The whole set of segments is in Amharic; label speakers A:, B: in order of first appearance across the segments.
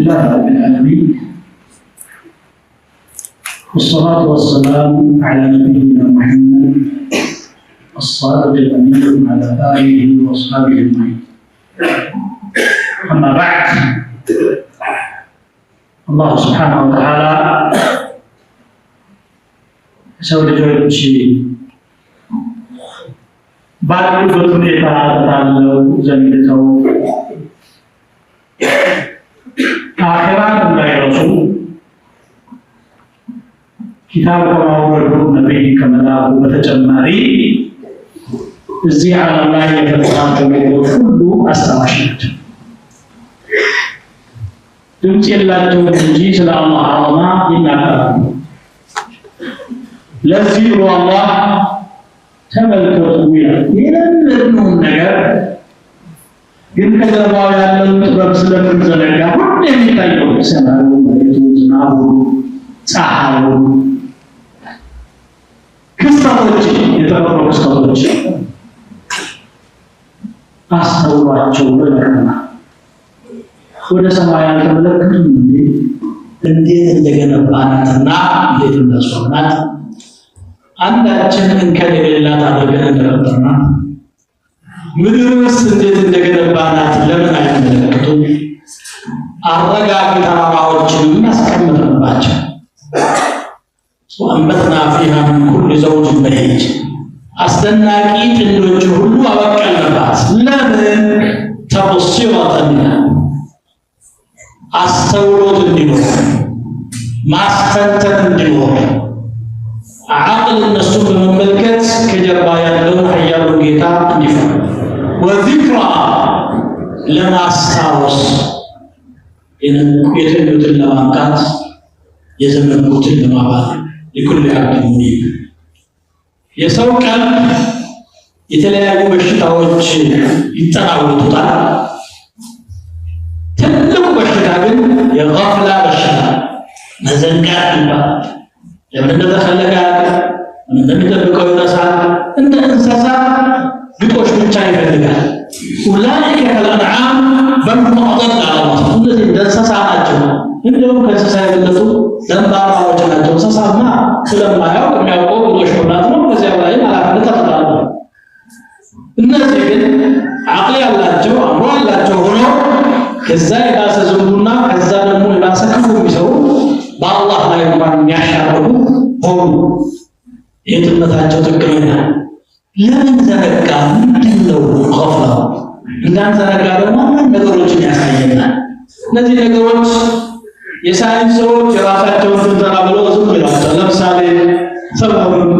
A: لله رب العالمين والصلاة والسلام على نبينا محمد الصادق الأمين على آله وأصحابه أجمعين. أما بعد، الله سبحانه وتعالى ሰው ልጆች ባሉበት ሁኔታ ተጣለው ዘንድተው አኺራን እንዳይረሱ ኪታብ ከማውረዱ ነብይ ከመላኩ በተጨማሪ እዚህ ዓለም ላይ የተፈጠሩ ነገሮች ሁሉ አስታዋሽ ናቸው። ድምፅ የላቸውም እንጂ ስለ አላህ ዓላማ ይናገራሉ። ለዚህ ብሎ አላህ ተመልከቱ ይላል። የለመድነውን ነገር ግን ከጀርባው ያለውን ጥበብ ስለምንዘነጋ ሁሉ የሚታየው ሰማዩ፣ መሬቱ፣ ዝናቡ፣ ፀሐዩ፣ ክስተቶች፣ የተፈጥሮ ክስተቶች አስተውሏቸው በለቀና ወደ ሰማይ አልተመለከቱም እንዴ? እንዴት እንደገነባናትና እንዴት እንዳስዋብናት አንዳችን እንከን የሌላት አድርገን እንደፈጠርናት ምድር ውስጥ እንዴት እንደገነባናት ለምን አይመለከቱም? አረጋጊ ተራራዎችን እናስቀምጥንባቸው። ወአንበትና ፊሃ ሚን ኩሊ ዘውጅን በሂጅ አስደናቂ ጥንዶች ሁሉ አበቀልንባት። ለምን? ተብሲረተን አስተውሎት እንዲኖር ማስተንተን እንዲኖር ዓቅል እነሱን በመመልከት ከጀርባ ያለውን ኃያሉን ጌታ እንዲፈሩ ወዚክራ ለማስታወስ የተኙትን ለማንቃት የዘመኑትን ለማባል ለኩል ዓብድ ሙኒብ የሰው ቀልብ የተለያዩ በሽታዎች ይጠናወቱታል። ትልቁ በሽታ ግን የገፍላ በሽታ መዘንጋት ይባላል። ለምን እንደተፈለገ እንደሚጠብቀው ይረሳል። እንደ እንስሳ ግጦሽ ብቻ ይፈልጋል። ኡላኢከ ከልአንዓም በል ሁም አضل على الله። እነዚህ እንደ እንስሳ ናቸው። እንደውም ከእንስሳ የበለጡ ደንባራዎች ናቸው። እንስሳማ ስለማያውቅ የሚያውቀው ግጦሽ መብላት ነው። ከዚያ በላይ ኃላፊነት ተፈጥሯል። እነዚህ ግን ዓቅል ያላቸው አእምሮ ያላቸው ሆነው ከዛ የባሰ ዝንቡና ከዛ ደግሞ የባሰ ክፉ የሚሰሩ በአላህ ላይ እንኳን የሚያሻርኩ ሆኑ። የጥመታቸው ትክክለኛ ለምን ዘነጋ? ምንድነው ገፍላው? እንዳንዘነጋ ደግሞ ነገሮችን ያሳየናል። እነዚህ ነገሮች የሳይንስ ሰዎች የራሳቸውን ትንተና ብለው ዝም ይላቸዋል። ለምሳሌ ሰሞኑን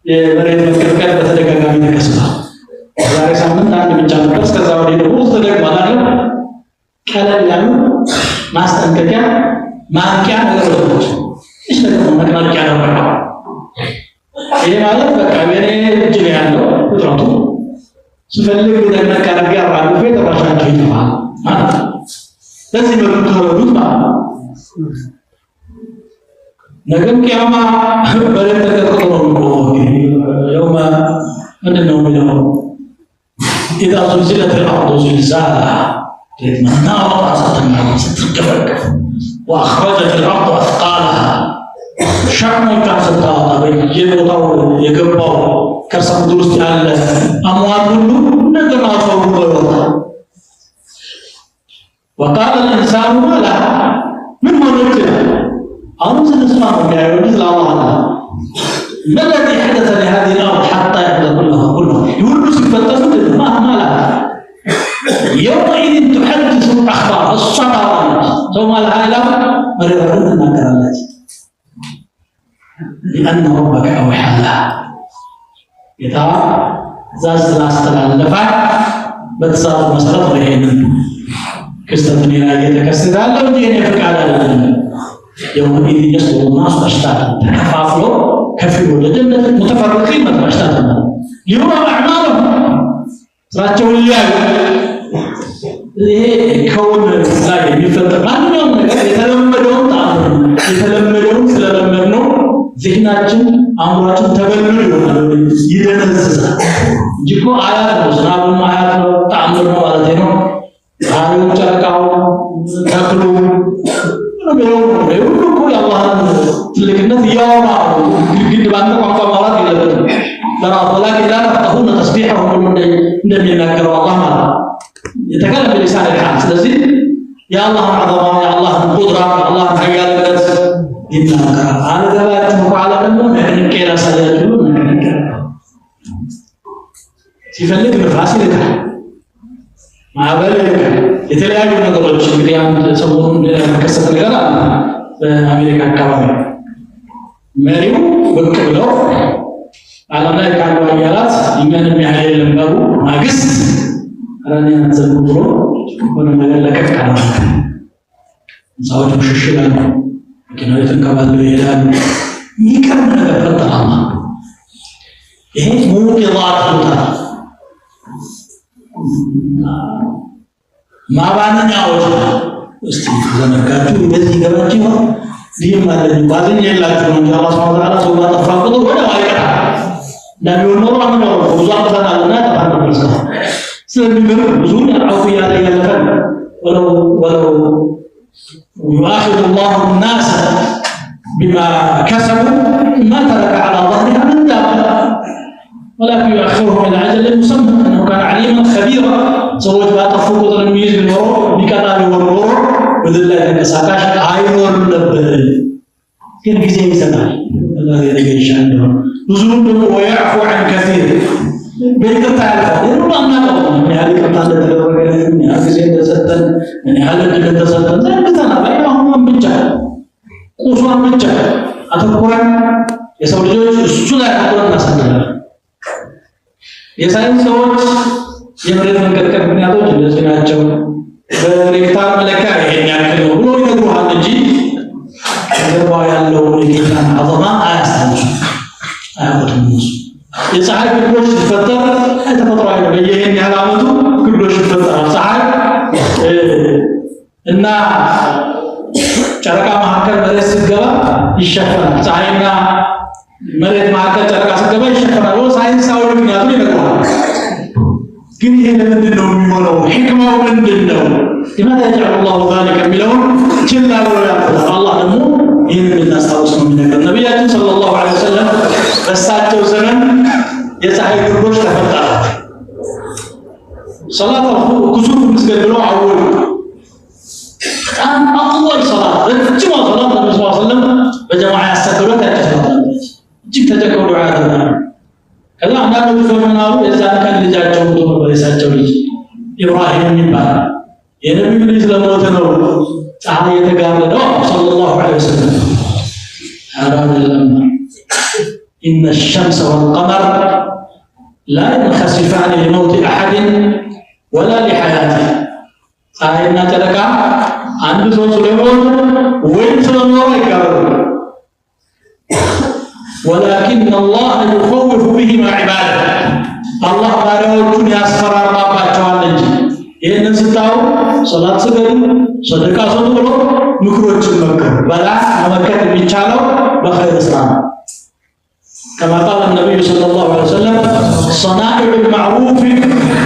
A: የመሬት መንቀጥቀጥ በተደጋጋሚ ተከስቷል። ዛሬ ሳምንት አንድ ብቻ ነበር። እስከዛ ወዲህ ደግሞ ተደግሟል። ቀለል ያሉ ማስጠንቀቂያ ማንቂያ ነገሮች እሺ፣ ደግሞ ማንቂያ ነው። ይሄ ማለት በቃ የኔ እጅ ላይ ያለው ፍጥረቱ ሲፈልግ ለነካ አድርጌ አራግፌ ተባሻቸው ይተዋል ማለት ነው። ለዚህ መልኩ ተረዱት ማለት ነው። ነገም ቂያማ በሌላ ተቀጥሎ ነው የውማ ምንድነው የሚለው إذا زلزلت الأرض زلزالها لتمنى رأستنا ستركفك وأخرجت الأرض أثقالها ሸክሞቿን ስታወጣ በየቦታው የገባው ከርሰ ምድር ውስጥ ያለ አምዋት ሁሉ እንደገና ተወርዶ ይወጣል። وقال الإنسان ما لها ምን ሆነች? አሁን ስንስማ የሚያየው ለአላህ ما الذي حدث لهذه الأرض حتى يحدث كلها يقول ሲፈጠሩ ما لها يومئذ تحدث الأخبار الصدارات ثم العالم مريض تناገራለች لأن ربك أوحى لها إذا زاز لاستلالفا بتساوي مسألة غيرنا كستني لا يتكسر على وجهه فقال لنا يومئذ يصدر الناس أشتاتا تكفافلوا كفروا لجنة متفرقين أشتاتا ليروا أعمالهم سراتهم اليوم كون لا يفتر ما نيوم يتلمدون تعبر يتلمدون سلمدنو ذهناችን አእምሮአችን ተበልሎ ይደነዝዛል እንጂ እኮ አያት ነው። ዝናቡም አያት ነው፣ ተአምር ነው ማለት ነው። አሁን ጨረቃው ተክሉ ነው ሁሉ የአላህን ትልቅነት ያወራሉ። ግድ ባንተ ቋንቋ ማውራት የለበትም። ለራሱ ولكن لا تفقهون تسبيحهم እንደሚናገረው አላህ ማለት የተከለመ ሊሳን الحال። ስለዚህ የአላህን ዐዘማ የአላህን ቁድራ የአላህን ኃያልነት ይናገራል። አለገባችሁ በኋላ ደግሞ ንቄራ ሰላቱ ሲፈልግ ንፋስ ይልካል፣ ማዕበል ይልካል። የተለያዩ ነገሮች እንግዲህ አንድ ሰሞኑን የተከሰተ ነገር አለ በአሜሪካ አካባቢ። መሪው ብቅ ብለው ዓለም ላይ ካሉ ሀገራት እኛን የሚያህል ለምባቡ ማግስት አራኒያን ዘንብሮ ወደ መለከት ካለ ሰዎች ሽሽላሉ፣ መኪናው ተንከባለው ይሄዳሉ። የሚቀርብ ነገር ፈጠራማ። ይሄ ሙቂዛት ቦታ ማባንኛዎች እስቲ ዘመካችሁ በዚህ ገባችሁ ዲም ማለት ባዝኝ የላችሁ ነው። አላህ Subhanahu Wa Ta'ala ሰው ባጠፋቁት ወደ አይቀር እንደሚሆን ነው አምነው ብዙ አጥተናልና ተባረከ። ስለዚህ ብዙ አውቁ ያለ ያለፈን ወለው يؤاخذ الله الناس بما كسبوا ما ترك على ظهرها من دابة ولكن يؤخرهم إلى أجل مسمى إنه كان عليما خبيرا. سويت بقى تفوق الميز بالورو بكتاب والورو بدل الله تنساكاش عينور نبل كن كذي يسمع الله يرجع عنده نزول ويعفو عن كثير بيتك تعرف يروح ما تقول من هذه كتاب الدرجة من هذه زين تسدد من هذا اللي تسدد زين كتنا بينهم بيجا قصوى بيجا أتذكرن يسوي جوج السوداء أتذكرن ناسنا የሳይንስ ሰዎች የመሬት መንቀጥቀጥ ምክንያቶች እንደዚህ ናቸው በሬክታር መለኪያ ይሄን ያክል ነው ብሎ ይነግሩሃል እንጂ ከጀርባ ያለው የጌታን ዐዘማ አያስታውሱም፣ አያውቁትም። የፀሐይ ግርዶሽ ሲፈጠር ተፈጥሯዊ ነው። በየይህን ያህል ዓመቱ ግርዶሽ ይፈጠራል። ፀሐይ እና ጨረቃ መካከል መሬት ስትገባ ይሸፈናል። ፀሐይና መሬት መካከል ጨረቃ ስትገባ ይሸፈናል። ሳይንሳዊ ምክንያቱን ይነግሩሃል። ግን ይሄ ለምንድን ነው የሚሆነው? ሕክማው ምንድን ነው? لماذا يجعل الله ذلك የሚለውን ችላ ብሎ ያልፋል። አላህ ደግሞ ይህንን ልናስታውስ ነው የሚነግረን። ነቢያችን ሰለላሁ ዐለይሂ ወሰለም በእሳቸው ዘመን የፀሐይ ግርዶሽ ተፈጠረ። ሰላት ኩሱፍ መስገድ ብለው አወሉ። በጣም አጥወል ሰላት ረጅም ሰላት ነብዩ ሰለላሁ ዐለይሂ ወሰለም በጀማዓ ያሰገዱት ያከተሉት እጅግ ተጨንቀው ዱዓ ያደርጋሉ። ከዛ አንዳንዶቹ ዘመናዊ የዛን ቀን ልጃቸው ሞቶ በእሳቸው ልጅ ኢብራሂም ይባላል። የነብዩ ልጅ ለሞተ ነው ፀሐይ የተጋረደው ሰለላሁ ዐለይሂ ወሰለም አራደለም إن الشمس والقمر لا ينخسفان لموت أحد ولا لحياته ፀሐይና ጨረቃ አንድ ሰው ስለሞተ ወይም ስለኖረ አይጋረዱ ولكن الله يخوف بهما عباده الله ባሪያዎቹን ያስፈራራባቸዋል እንጂ ይሄንን ስታው ሶላት ስገዱ ሰደቃ ሰጡ ብሎ ምክሮችን መከሩ። በላ መመከት የሚቻለው በኸይር ስራ ነው። كما قال النبي صلى الله عليه وسلم صنائع المعروف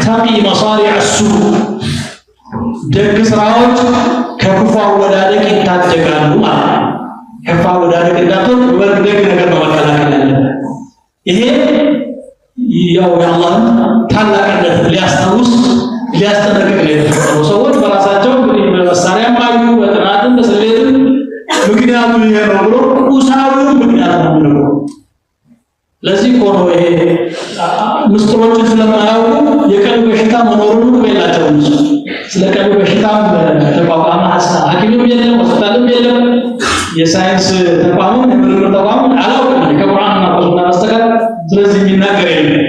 A: تقي مصارع السوء ደግ ስራዎች ከክፉ አወዳደቅ ይታደጋሉ ማለት ነው። ከክፉ አወዳደቅ እንዳትሆን በደግ ነገር መከላከል አለበት። ይሄ ያው የአላህን ታላቅነት ሊያስታውስ ሊያስጠነቅቅ ነው የተፈጠረው። ሰዎች በራሳቸው እንግዲህ በመሳሪያ ማዩ በጥናትም በስሌትም ምክንያቱ ይሄ ነው ብሎ ቁሳዊው ምክንያት ነው ብሎ ለዚህ ቆኖ ይሄ ምስጢሮችን ስለማያውቁ የቀልብ በሽታ መኖሩን በላቸውም ስለ ቀልብ በሽታም ተቋቋመ ሐኪምም የለም ሆስፒታልም የለም የሳይንስ ተቋምም የምርምር ተቋምም አላውቅም ከቁርአንና ከሱና በስተቀር። ስለዚህ የሚናገር የለም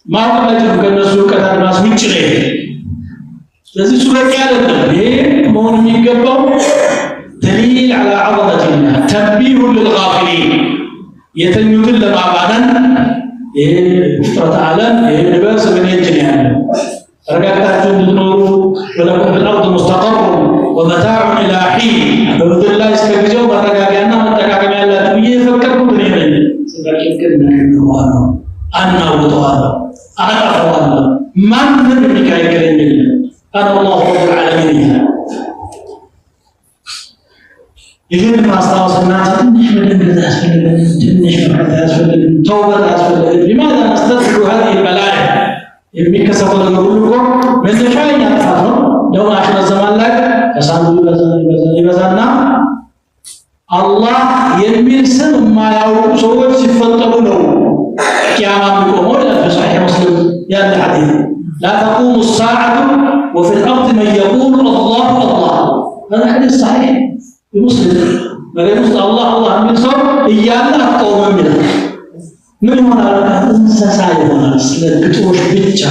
A: ማወቃቸው ከነሱ ከታድማስ ውጭ ነው። ስለዚህ ሱረቂ አይደለም ይሄ መሆን የሚገባው دليل على عظمة الله تنبيه للغافلين የተኙትን ለማባነን ይሄ ፍጥረት ዓለም ይሄ ንበስ ምን ይችላል ረጋግታችሁ እንድትኖሩ ወለኩም في الأرض مستقر ومتاع إلى حين በምድር ላይ እስከ ጊዜው መረጋጋትና መጠቃቀም ያላችሁ ብዬ የፈቀድኩት እኔ ነኝ። ስለዚህ ግን ነው አናውጠዋለሁ አጠፋዋለሁ ማንም የሚከለክለኝ የለም። أنا الله رب العالمين. ይህን ማስታወስና ትንሽ መደንገጥ ያስፈልጋል። ትንሽ መፍራት ያስፈልጋል። ተውበት ያስፈልጋል። لماذا نستدرج هذه البلايا የሚከሰተው ነገር ሁሉ እኮ መነሻው የኛ ጥፋት ነው። ደግሞ አኺር ዘመን ላይ ከሳንዱ ይበዛና አላህ የሚል ስም የማያውቁ ሰዎች ሲፈጠሩ ነው ቂያማ የሚቆመው። በሶሒህ ሙስሊም ያለ ሐዲስ لا تقوم الساعة وفي الأرض من يقول الله الله. هذا حديث صحيح بمسلم. بقول الله الله من صوم إيانا قوم من هنا እንስሳይ ሆናል። ስለ ግጦሽ ብቻ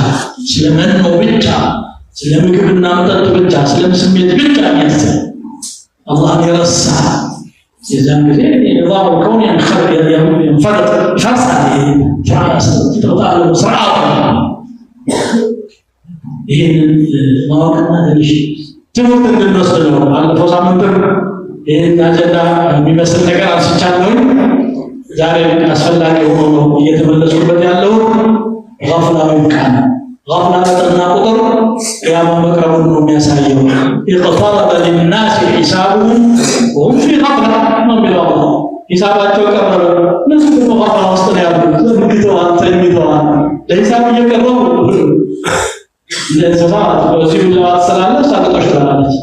A: ስለመኖ ብቻ ስለምግብና መጠጥ ብቻ ስለስሜት ብቻ የሚያስብ አላህን የረሳ የዛን ጊዜ የነظام الكون ينفرط يفرሳል። ተጣጣለ ስርዓት ይህንን ማወቅና ትንሽ ትምህርት እንድንወስድ ነው። ባለፈው ሳምንት ይህን አጀንዳ የሚመስል ነገር አንስቻለሁ። ዛሬ አስፈላጊ ሆኖ እየተመለስኩበት ያለው ገፍላዊ ቃል ገፍላ በጠና ቁጥር ቂያማ መቅረቡን ነው የሚያሳየው። اقترب للناس حسابهم وهم في غفلة ነው የሚለው ሂሳባቸው ቀረበ። እነሱ በገፍላ ውስጥ ነው ያሉት። ዘንግተዋል፣ ተኝተዋል። ለሂሳብ እየቀረቡ ለዘባ በዚህ ቢላዋ ትሰላለች፣ ታጠቆሽ ትላለች።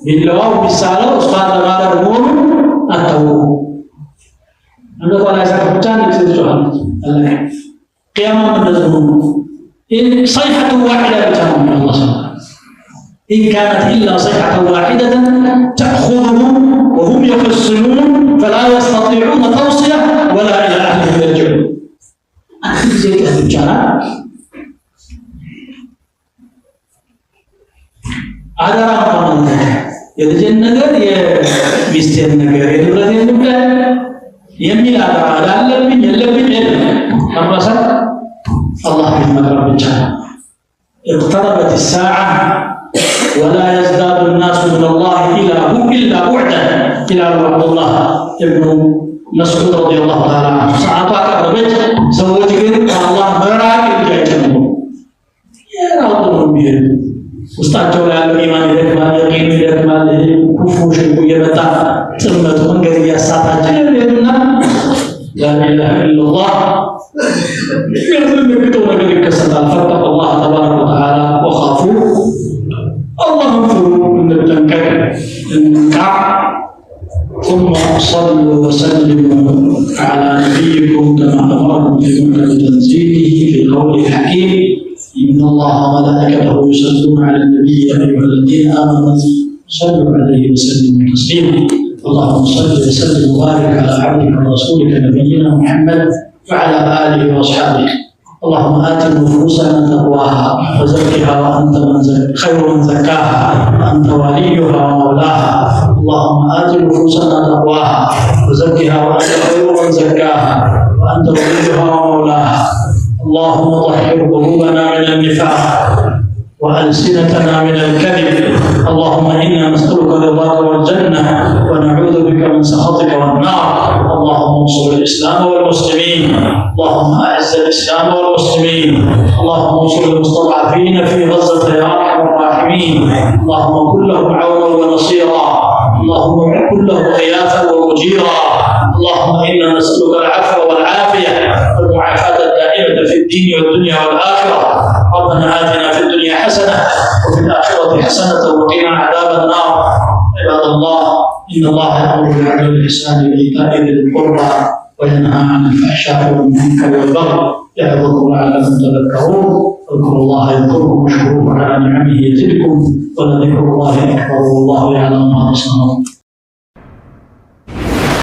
A: ቢላዋው ቢሳለው እሷን ለማረድ መሆኑን አታውቁም። الله تعالى يسكتان يكتبون الله قيامة من الظلم إن صيحة واحدة بتهم الله سبحانه إن كانت إلا صيحة واحدة تأخذهم وهم يفصلون فلا يستطيعون توصية ولا إلى أهلهم يرجعون. أكثر زيك أهل الجنة هذا رقم يتجن نجار يمستر نجار يدبر يدبر የሚል አባባል አለብኝ የለብኝ አባሳ አላህ ቢመክረው ብቻ اقتربت الساعة ولا يزداد الناس من الله إلا بعدا إلى عبد الله ابن مسعود رضي الله تعالى عنه ሰዓቷ ቀረበች። ሰዎች ግን አላህ መራቅ ይጀምሩ የራሱ ነው የሚሄዱ ውስጣቸው ላይ ያለው ኢማን ይደክማል፣ የቂን ይደክማል። ኩፉ ሽንቁ እየመጣ ጥመቱ መንገድ እያሳታቸው ይሄዱና لا إله إلا الله يذكروا ነገር ይከሰታል። فاتقوا الله تبارك وتعالى وخافوا الله እንጠንቀቅ እንቃ. ثم صلوا وسلموا على نبيكم كما أمركم في محكم تنزيله في قوله الحكيم إن الله وملائكته يصلون على النبي يا أيها الذين آمنوا صلوا عليه وسلموا تسليما. اللهم صل وسلم وبارك على عبدك ورسولك نبينا محمد وعلى آله وأصحابه. اللهم آت نفوسنا تقواها وزكها وأنت خير من زكاها وأنت وليها ومولاها. اللهم آت نفوسنا تقواها وزكها وأنت خير من زكاها وأنت وليها ومولاها. اللهم طهر قلوبنا من النفاق وألسنتنا من الكذب. اللهم إنا نسألك رضاك والجنة ونعوذ بك من سخطك والنار. اللهم انصر الإسلام والمسلمين. اللهم أعز الإسلام والمسلمين. اللهم انصر المستضعفين في غزة يا أرحم الراحمين. اللهم كن لهم عونا ونصيرا. اللهم كن لهم غياثا ومجيرا. اللهم إنا نسألك العفو والعافية والمعافاة الدائمة في الدين والدنيا والآخرة. ربنا آتنا في الدنيا حسنة وفي الآخرة حسنة وقنا عذاب النار. عباد الله إن الله يأمر بالعدل والإحسان وإيتاء ذي القربى وينهى عن الفحشاء والمنكر والبغي يعظكم لعلكم تذكرون. اذكروا الله يذكركم واشكروه على نعمه يزدكم ولذكر الله أكبر والله يعلم ما تصنعون.